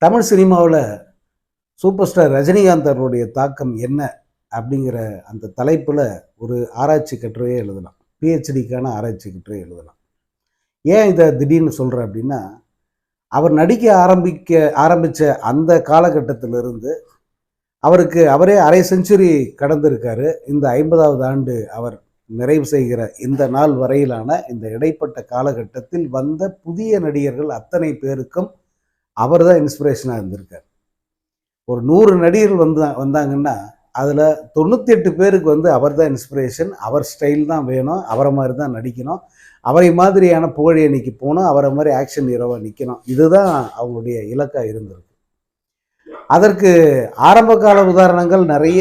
தமிழ் சினிமாவில் super star Rajinikanth அவருடைய தாக்கம் என்ன அப்படிங்கிற அந்த தலைப்பில் ஒரு ஆராய்ச்சி கட்டுரையே எழுதலாம். பிஹெச்டிக்கான ஆராய்ச்சி கட்டுரை எழுதலாம். ஏன் இதை திடீர்னு சொல்கிறேன் அப்படின்னா, அவர் நடிக்க ஆரம்பித்த அந்த காலகட்டத்திலிருந்து அவருக்கு அவரே அரை செஞ்சுரி கடந்திருக்காரு. இந்த 50வது ஆண்டு அவர் நிறைவு செய்கிற இந்த நாள் வரையிலான இந்த இடைப்பட்ட காலகட்டத்தில் வந்த புதிய நடிகர்கள் அத்தனை பேருக்கும் அவர் தான் இன்ஸ்பிரேஷனாக இருந்திருக்கார். ஒரு 100 நடிகர்கள் வந்தாங்கன்னா அதில் 98 பேருக்கு அவர் தான் இன்ஸ்பிரேஷன். அவர் ஸ்டைல் தான் வேணும், அவரை மாதிரி தான் நடிக்கணும், அவரை மாதிரியான புகழ் எண்ணிக்கு போகணும், அவரை மாதிரி ஆக்ஷன் ஹீரோவாக நிற்கணும். இதுதான் அவங்களுடைய இலக்காக இருந்திருக்கு. அதற்கு ஆரம்ப கால உதாரணங்கள் நிறைய.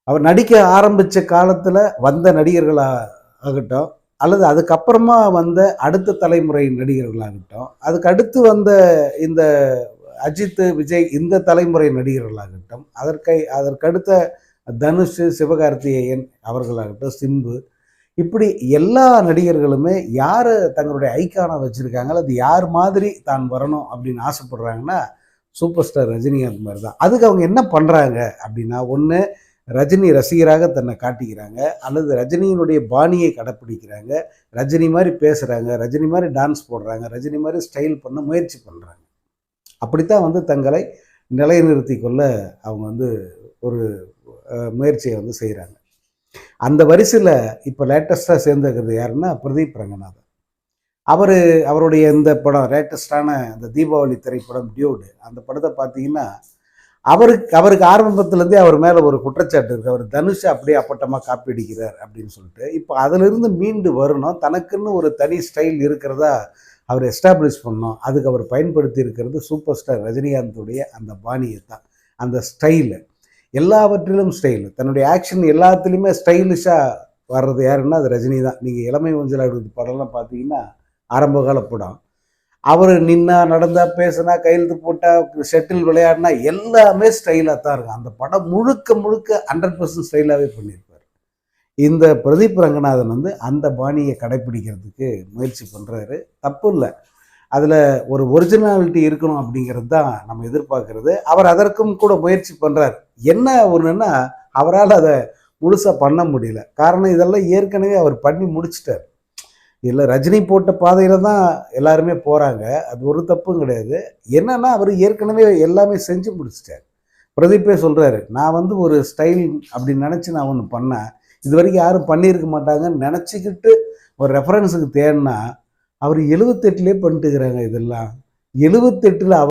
அவர் நடிக்க ஆரம்பித்த காலத்தில் வந்த நடிகர்களாகட்டும், அல்லது அதுக்கப்புறமா வந்த அடுத்த தலைமுறை நடிகர்களாகட்டும், அதுக்கு அடுத்து வந்த இந்த அஜித், விஜய் இந்த தலைமுறை நடிகர்களாகட்டும், அதற்கடுத்த தனுஷ், சிவகார்த்திகேயன் அவர்களாகட்டும், சிம்பு, இப்படி எல்லா நடிகர்களுமே யார் தங்களுடைய ஐக்கானை வச்சுருக்காங்க, அல்லது யார் மாதிரி தான் வரணும் அப்படின்னு ஆசைப்படுறாங்கன்னா சூப்பர் ஸ்டார் ரஜினிகாந்த் மாதிரி தான். அதுக்கு அவங்க என்ன பண்ணுறாங்க அப்படின்னா, ஒன்று ரஜினி ரசிகராக தன்னை காட்டிக்கிறாங்க, அல்லது ரஜினியினுடைய பாணியை கடைப்பிடிக்கிறாங்க, ரஜினி மாதிரி பேசுகிறாங்க, ரஜினி மாதிரி டான்ஸ் போடுறாங்க, ரஜினி மாதிரி ஸ்டைல் பண்ண முயற்சி பண்ணுறாங்க. அப்படித்தான் தங்களை நிலைநிறுத்தி கொள்ள அவங்க ஒரு முயற்சியை செய்கிறாங்க. அந்த வரிசையில் இப்போ லேட்டஸ்ட்டாக சேர்ந்துக்கிறது யாருன்னா பிரதீப் ரங்கநாதன். அவருடைய இந்த படம் லேட்டஸ்டான இந்த தீபாவளி திரைப்படம் டியூடு, அந்த படத்தை பார்த்தீங்கன்னா அவருக்கு ஆரம்பத்துலேருந்தே அவர் மேலே ஒரு குற்றச்சாட்டு இருக்குது. அவர் தனுஷை அப்படியே அப்பட்டமாக காப்பி அடிக்கிறார் அப்படின்னு சொல்லிட்டு. இப்போ அதிலிருந்து மீண்டு வரணும், தனக்குன்னு ஒரு தனி ஸ்டைல் இருக்கிறதா அவர் எஸ்டாப்ளிஷ் பண்ணோம். அதுக்கு அவர் பயன்படுத்தி இருக்கிறது சூப்பர் ஸ்டார் ரஜினிகாந்துடைய அந்த பாணியை தான், அந்த ஸ்டைலு. எல்லாவற்றிலும் ஸ்டைலு, தன்னுடைய ஆக்ஷன் எல்லாத்துலேயுமே ஸ்டைலிஷாக வர்றது யாருன்னா அது ரஜினி தான். நீங்கள் இளமை ஊஞ்சல் படம்லாம் பார்த்தீங்கன்னா ஆரம்பகால படம், அவர் நின்னா, நடந்தா, பேசினா, கையெழுத்து போட்டா, ஷட்டில் விளையாடினா எல்லாமே ஸ்டைலாக தான் இருக்கும். அந்த படம் முழுக்க 100% ஸ்டைலாகவே பண்ணியிருப்பார். இந்த பிரதீப் ரங்கநாதன் அந்த பாணியை கடைப்பிடிக்கிறதுக்கு முயற்சி பண்ணுறாரு. தப்பு இல்லை, அதில் ஒரு ஒரிஜினாலிட்டி இருக்கணும் அப்படிங்கிறது தான் நம்ம எதிர்பார்க்கறது. அவர் அதற்கும் கூட முயற்சி பண்ணுறார். என்ன ஒன்றுன்னா, அவரால் அதை முழுசாக பண்ண முடியல. காரணம், இதெல்லாம் ஏற்கனவே அவர் பண்ணி முடிச்சிட்டார். இல்லை, ரஜினி போட்ட பாதையில் தான் எல்லாருமே போகிறாங்க, அது ஒரு தப்பும் கிடையாது. என்னன்னா, அவர் ஏற்கனவே எல்லாமே செஞ்சு முடிச்சிட்டார். பிரதீப்பே சொல்கிறாரு, நான் ஒரு ஸ்டைல் அப்படின்னு நினச்சி நான் ஒன்று பண்ணேன், இது வரைக்கும் யாரும் பண்ணியிருக்க மாட்டாங்கன்னு நினச்சிக்கிட்டு ஒரு ரெஃபரன்ஸுக்கு தேடினா அவர் 78லே பண்ணிட்டுக்கிறாங்க. இதெல்லாம் 78ல்